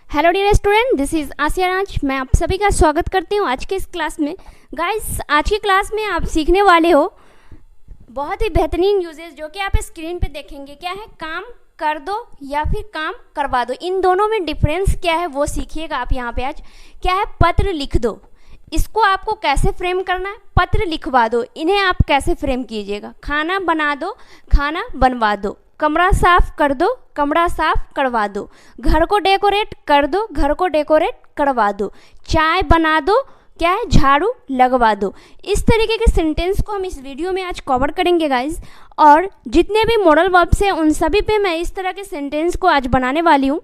Hello dear student, this is Asiya Raj. मैं आप सभी का स्वागत करती हूँ आज के इस क्लास में। गाइस, आज की क्लास में आप सीखने वाले हो बहुत ही बेहतरीन यूजेस जो कि आप स्क्रीन पे देखेंगे। क्या है? काम कर दो या फिर काम करवा दो, इन दोनों में डिफरेंस क्या है वो सीखिएगा आप यहाँ पे आज। क्या है? पत्र लिख दो, इसको आपको कैसे फ्रेम करना है। पत्र लिखवा दो, इन्हें आप कैसे फ्रेम कीजिएगा। खाना बना दो, खाना बनवा दो। कमरा साफ कर दो, कमरा साफ करवा दो। घर को डेकोरेट कर दो, घर को डेकोरेट करवा दो। चाय बना दो, क्या है? झाड़ू लगवा दो। इस तरीके के सेंटेंस को हम इस वीडियो में आज कवर करेंगे गाइज। और जितने भी मॉडल वर्ब्स हैं उन सभी पे मैं इस तरह के सेंटेंस को आज बनाने वाली हूँ,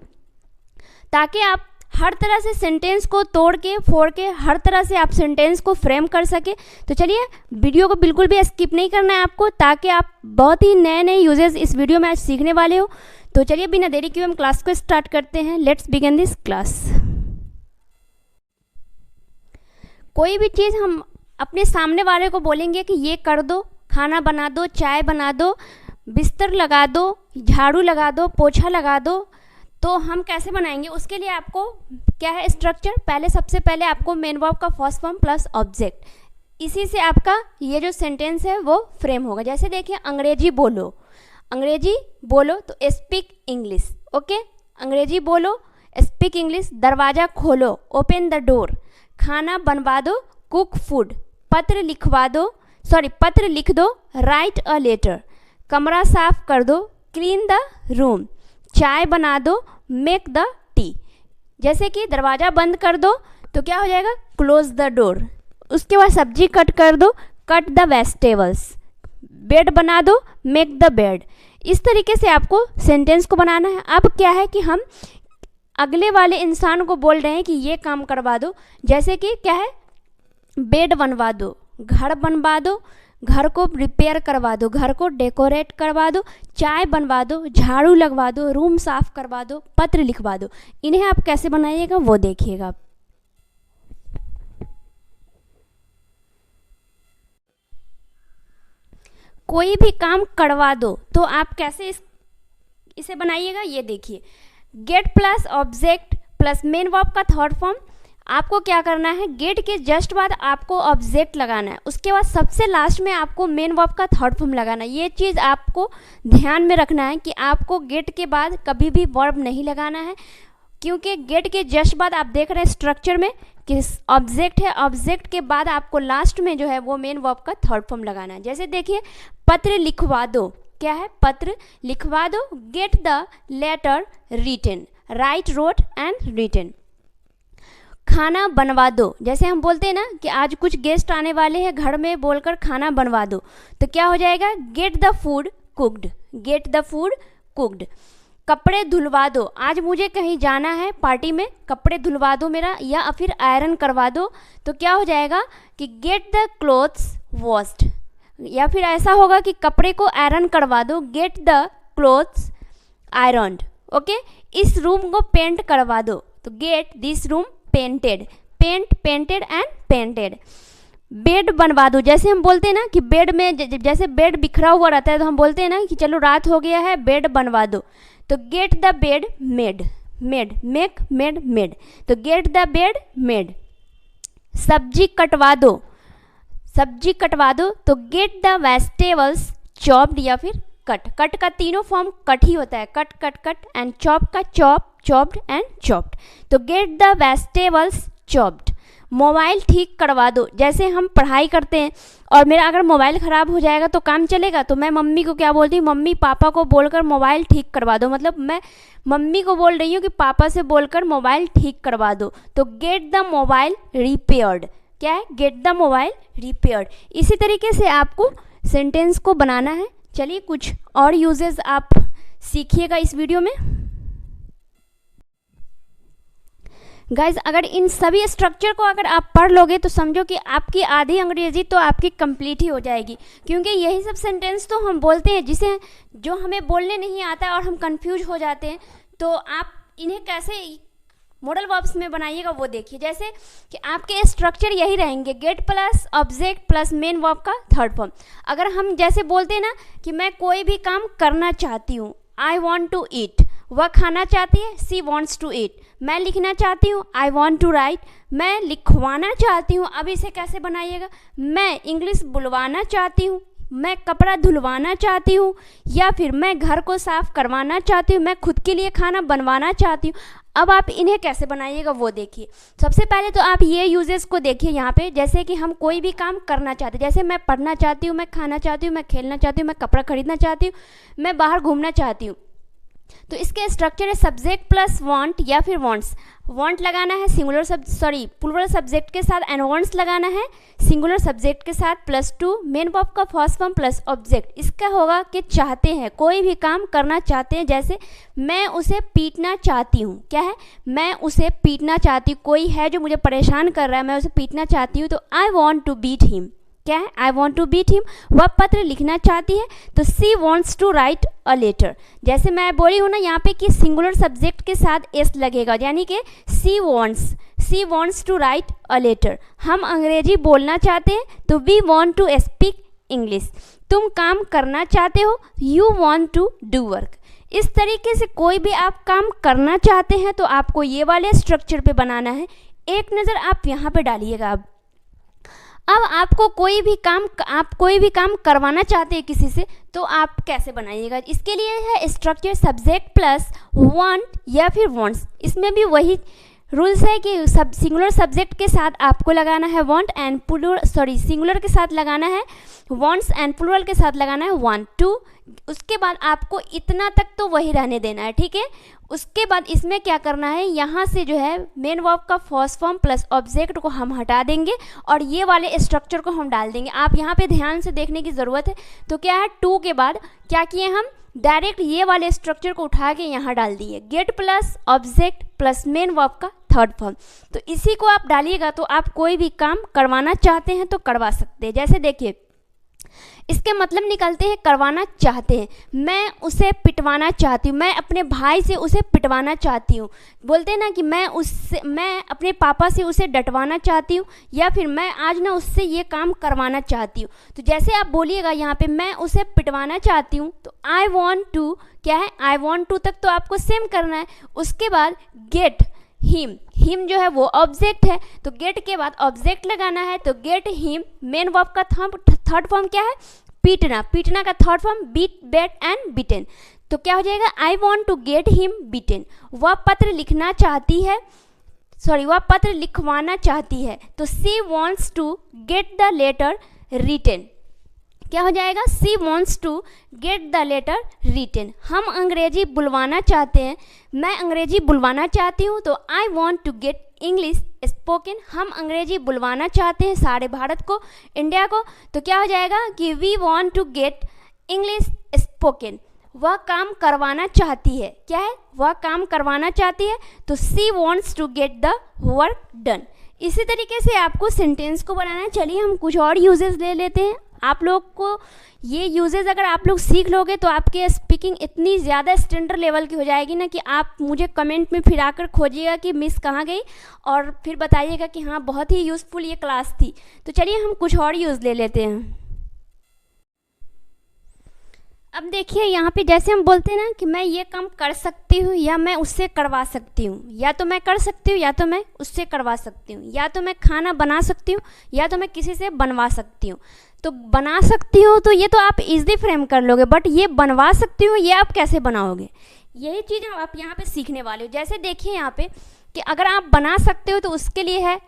ताकि आप हर तरह से सेंटेंस को तोड़ के फोड़ के हर तरह से आप सेंटेंस को फ्रेम कर सके। तो चलिए, वीडियो को बिल्कुल भी स्किप नहीं करना है आपको, ताकि आप बहुत ही नए नए यूजेस इस वीडियो में आज सीखने वाले हो। तो चलिए, बिना देरी किए हम क्लास को स्टार्ट करते हैं। Let's begin this class. कोई भी चीज़ हम अपने सामने वाले को बोलेंगे कि ये कर दो, खाना बना दो, चाय बना दो, बिस्तर लगा दो, झाड़ू लगा दो, पोछा लगा दो, तो हम कैसे बनाएंगे? उसके लिए आपको क्या है स्ट्रक्चर। सबसे पहले आपको मेन वर्ब का फर्स्ट फॉर्म प्लस ऑब्जेक्ट, इसी से आपका ये जो सेंटेंस है वो फ्रेम होगा। जैसे देखिए, अंग्रेजी बोलो, अंग्रेजी बोलो तो स्पीक इंग्लिश। ओके, अंग्रेजी बोलो, स्पीक इंग्लिश। दरवाज़ा खोलो, ओपन द डोर। खाना बनवा दो, कुक फूड। पत्र लिखवा दो, पत्र लिख दो, राइट अ लेटर। कमरा साफ कर दो, क्लीन द रूम। चाय बना दो, मेक द टी। जैसे कि दरवाज़ा बंद कर दो तो क्या हो जाएगा? Close the door. उसके बाद सब्जी कट कर दो, कट द वेजिटेबल्स। बेड बना दो, मेक द बेड। इस तरीके से आपको सेंटेंस को बनाना है। अब क्या है कि हम अगले वाले इंसान को बोल रहे हैं कि ये काम करवा दो। जैसे कि क्या है? बेड बनवा दो, घर बनवा दो, घर को रिपेयर करवा दो, घर को डेकोरेट करवा दो, चाय बनवा दो, झाड़ू लगवा दो, रूम साफ करवा दो, पत्र लिखवा दो। इन्हें आप कैसे बनाइएगा वो देखिएगा। कोई भी काम करवा दो तो आप कैसे इसे बनाइएगा ये देखिए। Gate plus object plus main verb का थर्ड फॉर्म। आपको क्या करना है? गेट के जस्ट बाद आपको ऑब्जेक्ट लगाना है, उसके बाद सबसे लास्ट में आपको मेन वर्ब का थर्ड फॉर्म लगाना है। ये चीज़ आपको ध्यान में रखना है कि आपको गेट के बाद कभी भी वर्ब नहीं लगाना है, क्योंकि गेट के जस्ट बाद आप देख रहे हैं स्ट्रक्चर में कि ऑब्जेक्ट है, ऑब्जेक्ट के बाद आपको लास्ट में जो है वो मेन वर्ब का थर्ड फॉर्म लगाना है। जैसे देखिए, पत्र लिखवा दो। क्या है? पत्र लिखवा दो। Get the letter written, write wrote and written. खाना बनवा दो। जैसे हम बोलते हैं ना कि आज कुछ गेस्ट आने वाले हैं घर में, बोलकर खाना बनवा दो, तो क्या हो जाएगा? Get the food cooked, get the food cooked. कपड़े धुलवा दो। आज मुझे कहीं जाना है पार्टी में, कपड़े धुलवा दो मेरा, या फिर आयरन करवा दो, तो क्या हो जाएगा कि गेट द क्लोथ्स वॉश्ड। या फिर ऐसा होगा कि कपड़े को आयरन करवा दो, get the clothes ironed. Okay, इस रूम को पेंट करवा दो, तो get this room painted, paint, painted and painted. Bed बनवा दो। जैसे हम बोलते हैं ना कि बेड में जैसे बेड बिखरा हुआ रहता है, तो हम बोलते हैं ना कि चलो रात हो गया है, बेड बनवा दो, तो get the bed made, made, make, made, made, तो गेट द बेड मेड। सब्जी कटवा दो, सब्जी कटवा दो, तो गेट द वेजिटेबल्स चॉप्ड या फिर कट। कट का तीनों फॉर्म कट ही होता है, cut cut cut, and chop का चॉप, चॉप्ड एंड चॉप्ड, तो get the vegetables chopped. Mobile ठीक करवा दो। जैसे हम पढ़ाई करते हैं और मेरा अगर मोबाइल ख़राब हो जाएगा तो काम चलेगा, तो मैं मम्मी को क्या बोलती हूँ? मम्मी पापा को बोलकर मोबाइल ठीक करवा दो। मतलब मैं मम्मी को बोल रही हूँ कि पापा से बोलकर मोबाइल ठीक करवा दो, तो गेट द मोबाइल रिपेयर्ड। क्या है? Get the mobile repaired. इसी तरीके से आपको सेंटेंस को बनाना है। चलिए, कुछ और यूजेस आप सीखिएगा इस वीडियो में। गाइज, अगर इन सभी स्ट्रक्चर को अगर आप पढ़ लोगे तो समझो कि आपकी आधी अंग्रेजी तो आपकी कंप्लीट ही हो जाएगी, क्योंकि यही सब सेंटेंस तो हम बोलते हैं जिसे जो हमें बोलने नहीं आता है और हम कंफ्यूज हो जाते हैं। तो आप इन्हें कैसे मॉडल वर्ब्स में बनाइएगा वो देखिए। जैसे कि आपके स्ट्रक्चर यही रहेंगे, gate plus object plus main verb का थर्ड फॉर्म। अगर हम जैसे बोलते हैं ना कि मैं कोई भी काम करना चाहती हूँ, आई वॉन्ट टू ईट, वह खाना चाहती है, शी वॉन्ट्स टू ईट। मैं लिखना चाहती हूँ, आई वॉन्ट टू राइट, मैं लिखवाना चाहती हूँ। अब इसे कैसे बनाइएगा, मैं इंग्लिश बुलवाना चाहती हूँ, मैं कपड़ा धुलवाना चाहती हूँ, या फिर मैं घर को साफ करवाना चाहती हूँ, मैं खुद के लिए खाना बनवाना चाहती हूँ। अब आप इन्हें कैसे बनाइएगा वो देखिए। सबसे पहले तो आप ये यूजेस को देखिए यहाँ पे, जैसे कि हम कोई भी काम करना चाहते हैं, जैसे मैं पढ़ना चाहती हूँ, मैं खाना चाहती हूँ, मैं खेलना चाहती हूँ, मैं कपड़ा खरीदना चाहती हूँ, मैं बाहर घूमना चाहती हूँ। तो इसके स्ट्रक्चर है सब्जेक्ट प्लस वांट या फिर वांट्स। वांट लगाना है प्लूरल सब्जेक्ट के साथ, एंड वांट्स लगाना है सिंगुलर सब्जेक्ट के साथ, +2 मेन वर्ब का फर्स्ट फॉर्म प्लस ऑब्जेक्ट। इसका होगा कि चाहते हैं, कोई भी काम करना चाहते हैं, जैसे मैं उसे पीटना चाहती हूँ। क्या है, मैं उसे पीटना चाहती हूँ, कोई है जो मुझे परेशान कर रहा है, मैं उसे पीटना चाहती हूँ, तो I want to beat him. क्या है, I want to beat him. वह पत्र लिखना चाहती है, तो she wants to write a letter. जैसे मैं बोली हूँ ना यहाँ पे कि सिंगुलर सब्जेक्ट के साथ एस लगेगा, यानी कि she wants to write a letter. हम अंग्रेजी बोलना चाहते हैं, तो we want to speak English. तुम काम करना चाहते हो, you want to do work. इस तरीके से कोई भी आप काम करना चाहते हैं तो आपको ये वाले स्ट्रक्चर पे बनाना है। एक नज़र आप यहाँ पे डालिएगा। अब आपको कोई भी काम करवाना चाहते हैं किसी से, तो आप कैसे बनाइएगा। इसके लिए है स्ट्रक्चर सब्जेक्ट प्लस वांट या फिर वांट्स। इसमें भी वही रूल्स है कि सिंगुलर सब्जेक्ट के साथ आपको लगाना है वांट एंड सिंगुलर के साथ लगाना है वांट्स एंड प्लूरल के साथ लगाना है वांट टू। उसके बाद आपको इतना तक तो वही रहने देना है, ठीक है। उसके बाद इसमें क्या करना है, यहाँ से जो है मेन वर्ब का फर्स्ट फॉर्म प्लस ऑब्जेक्ट को हम हटा देंगे और ये वाले स्ट्रक्चर को हम डाल देंगे। आप यहाँ पे ध्यान से देखने की ज़रूरत है। तो क्या है, टू के बाद क्या किए हम, डायरेक्ट ये वाले स्ट्रक्चर को उठा के यहाँ डाल दिए, gate plus object plus main verb का थर्ड फॉर्म। तो इसी को आप डालिएगा तो आप कोई भी काम करवाना चाहते हैं तो करवा सकते हैं। जैसे देखिए, इसके मतलब निकलते हैं करवाना चाहते हैं। मैं उसे पिटवाना चाहती हूँ, मैं अपने भाई से उसे पिटवाना चाहती हूँ। बोलते हैं ना कि मैं अपने पापा से उसे डटवाना चाहती हूँ, या फिर मैं आज ना उससे ये काम करवाना चाहती हूँ। तो जैसे आप बोलिएगा यहाँ पे मैं उसे पिटवाना चाहती हूँ, तो आई वॉन्ट टू, क्या है, आई वॉन्ट टू तक तो आपको सेम करना है। उसके बाद गेट हिम जो है वो ऑब्जेक्ट है, तो गेट के बाद ऑब्जेक्ट लगाना है, तो गेट हिम मेन वर्ब का थर्ड फॉर्म क्या है, पीटना का third form beat, bet and beaten. तो क्या हो जाएगा, I want to get him beaten. वह पत्र लिखवाना चाहती है, तो she wants to get the letter written. क्या हो जाएगा, she wants to get the letter written. हम अंग्रेजी बुलवाना चाहते हैं, मैं अंग्रेजी बुलवाना चाहती हूँ, तो I want to get English spoken. हम अंग्रेजी बुलवाना चाहते हैं सारे भारत को, इंडिया को, तो क्या हो जाएगा कि we want to get English spoken. वह काम करवाना चाहती है, क्या है, वह काम करवाना चाहती है, तो she wants to get the work done. इसी तरीके से आपको सेंटेंस को बनाना है। चलिए हम कुछ और यूजेस ले लेते हैं। आप लोग को ये यूजेस अगर आप लोग सीख लोगे तो आपके स्पीकिंग इतनी ज़्यादा स्टैंडर्ड लेवल की हो जाएगी ना कि आप मुझे कमेंट में फिर आकर खोजिएगा कि मिस कहाँ गई, और फिर बताइएगा कि हाँ बहुत ही यूज़फुल ये क्लास थी। तो चलिए हम कुछ और यूज़ ले लेते हैं। अब देखिए यहाँ पे जैसे हम बोलते हैं ना कि मैं ये काम कर सकती हूँ या मैं उससे करवा सकती हूँ, या तो मैं कर सकती हूँ या तो मैं उससे करवा सकती हूँ, या तो मैं खाना बना सकती हूँ या तो मैं किसी से बनवा सकती हूँ। तो बना सकती हूँ तो ये तो आप इजीली फ्रेम कर लोगे, बट ये बनवा सकती हूँ ये आप कैसे बनाओगे, यही चीज़ आप यहाँ पे सीखने वाले हो। जैसे देखिए यहाँ पे कि अगर आप बना सकते हो तो उसके लिए है,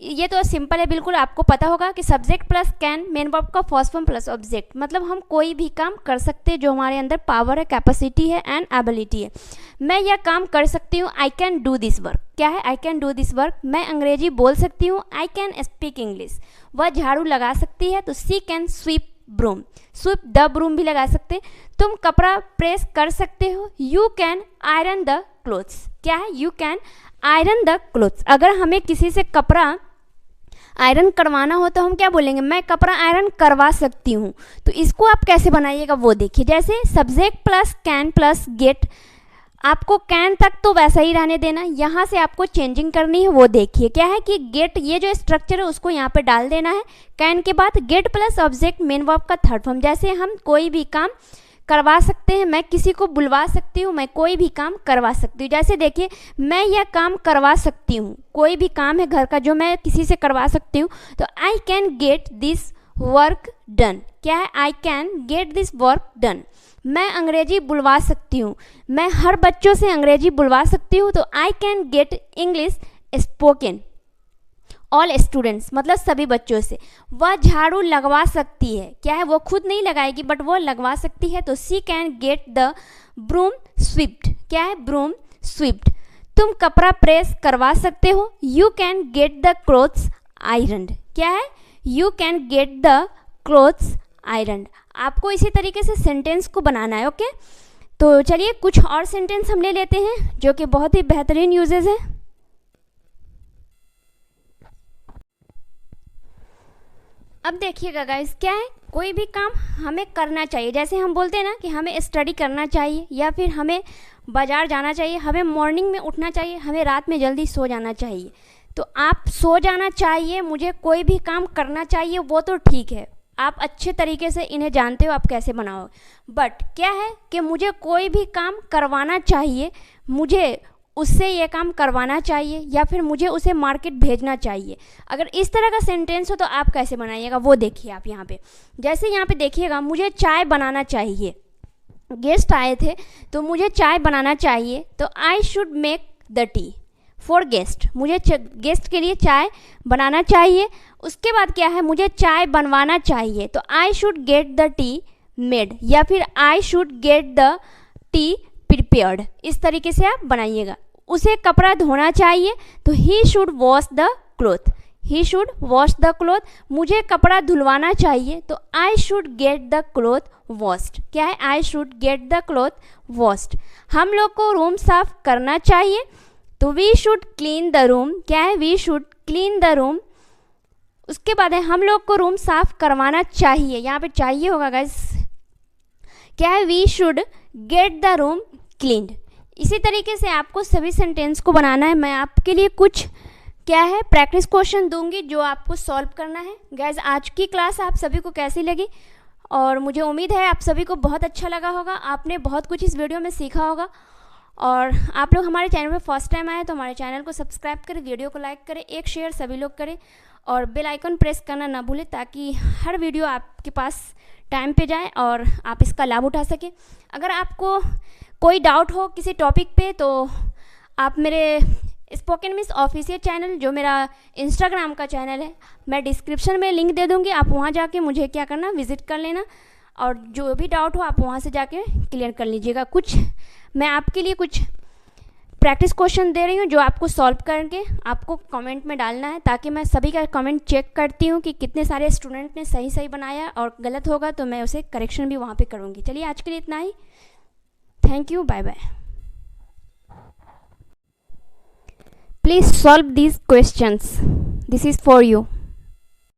ये तो सिंपल है बिल्कुल, आपको पता होगा कि subject plus can main verb का फर्स्ट फॉर्म प्लस ऑब्जेक्ट। मतलब हम कोई भी काम कर सकते हैं जो हमारे अंदर पावर है, कैपेसिटी है एंड एबिलिटी है। मैं यह काम कर सकती हूँ, I can do this work. क्या है, I can do this work. मैं अंग्रेजी बोल सकती हूँ, आई कैन स्पीक इंग्लिश। वह झाड़ू लगा सकती है, तो she can sweep broom. Sweep the broom भी लगा सकते हैं। तुम कपड़ा प्रेस कर सकते हो, you can iron the clothes. क्या है, you can iron the clothes. अगर हमें किसी से कपड़ा आयरन करवाना हो तो हम क्या बोलेंगे, मैं कपड़ा आयरन करवा सकती हूँ। तो इसको आप कैसे बनाइएगा वो देखिए। जैसे subject plus can plus get, आपको कैन तक तो वैसा ही रहने देना, यहाँ से आपको चेंजिंग करनी है वो देखिए। क्या है कि गेट, ये जो स्ट्रक्चर है उसको यहाँ पे डाल देना है। कैन के बाद gate plus object main verb का थर्ड फॉर्म। जैसे हम कोई भी काम करवा सकते हैं, मैं किसी को बुलवा सकती हूँ, मैं कोई भी काम करवा सकती हूँ। जैसे देखिए, मैं यह काम करवा सकती हूँ, कोई भी काम है घर का जो मैं किसी से करवा सकती हूँ, तो I can get this work done. क्या है? I can get this work done. मैं अंग्रेजी बुलवा सकती हूँ, मैं हर बच्चों से अंग्रेजी बुलवा सकती हूँ, तो I can get English spoken all students, मतलब सभी बच्चों से। वह झाड़ू लगवा सकती है, क्या है? वो खुद नहीं लगाएगी बट वो लगवा सकती है, तो she can get the broom swept. क्या है? Broom swept. तुम कपड़ा प्रेस करवा सकते हो, you can get the clothes ironed. क्या है? You can get the clothes ironed. आपको इसी तरीके से सेंटेंस को बनाना है। ओके, तो चलिए कुछ और सेंटेंस हम ले लेते हैं जो कि बहुत ही बेहतरीन यूजेस है। अब देखिएगा गाइस, क्या है? कोई भी काम हमें करना चाहिए, जैसे हम बोलते हैं ना कि हमें स्टडी करना चाहिए, या फिर हमें बाज़ार जाना चाहिए, हमें मॉर्निंग में उठना चाहिए, हमें रात में जल्दी सो जाना चाहिए। तो आप सो जाना चाहिए, मुझे कोई भी काम करना चाहिए, वो तो ठीक है, आप अच्छे तरीके से इन्हें जानते हो आप कैसे बनाओ। बट क्या है कि मुझे कोई भी काम करवाना चाहिए, मुझे उससे ये काम करवाना चाहिए, या फिर मुझे उसे मार्केट भेजना चाहिए। अगर इस तरह का सेंटेंस हो तो आप कैसे बनाइएगा वो देखिए आप यहाँ पे। जैसे यहाँ पे देखिएगा, मुझे चाय बनाना चाहिए, गेस्ट आए थे तो मुझे चाय बनाना चाहिए, तो I should make the T for guest. मुझे गेस्ट के लिए चाय बनाना चाहिए। उसके बाद क्या है? मुझे चाय बनवाना चाहिए, तो I should get the T made, या फिर आई should get the T prepared. इस तरीके से आप बनाइएगा। उसे कपड़ा धोना चाहिए, तो he should wash the cloth, he should wash the cloth. मुझे कपड़ा धुलवाना चाहिए, तो I should get the cloth washed. क्या है? I should get the cloth washed. हम लोग को रूम साफ करना चाहिए, तो we should clean the room. क्या है? We should clean the room. उसके बाद है, हम लोग को रूम साफ करवाना चाहिए, यहाँ पे चाहिए होगा गाइस। क्या है? We should get the room cleaned. इसी तरीके से आपको सभी सेंटेंस को बनाना है। मैं आपके लिए कुछ क्या है प्रैक्टिस क्वेश्चन दूंगी जो आपको सॉल्व करना है। गाइस, आज की क्लास आप सभी को कैसी लगी? और मुझे उम्मीद है आप सभी को बहुत अच्छा लगा होगा, आपने बहुत कुछ इस वीडियो में सीखा होगा। और आप लोग हमारे चैनल पर फर्स्ट टाइम आए तो हमारे चैनल को सब्सक्राइब करें, वीडियो को लाइक करें, एक शेयर सभी लोग करें, और बेल आइकन प्रेस करना ना भूलें, ताकि हर वीडियो आपके पास टाइम पे जाए और आप इसका लाभ उठा सकें। अगर आपको कोई डाउट हो किसी टॉपिक पे, तो आप मेरे स्पोकन मिस ऑफिशियल चैनल, जो मेरा इंस्टाग्राम का चैनल है, मैं डिस्क्रिप्शन में लिंक दे दूँगी, आप वहाँ जाके मुझे क्या करना, विज़िट कर लेना, और जो भी डाउट हो आप वहाँ से जाके क्लियर कर लीजिएगा। कुछ मैं आपके लिए कुछ प्रैक्टिस क्वेश्चन दे रही हूँ जो आपको सॉल्व करके आपको कमेंट में डालना है, ताकि मैं सभी का कमेंट चेक करती हूँ कि कितने सारे स्टूडेंट ने सही सही बनाया, और गलत होगा तो मैं उसे करेक्शन भी वहाँ पे करूँगी। चलिए आज के लिए इतना ही। Thank you, bye bye. Please solve these questions, this is for you.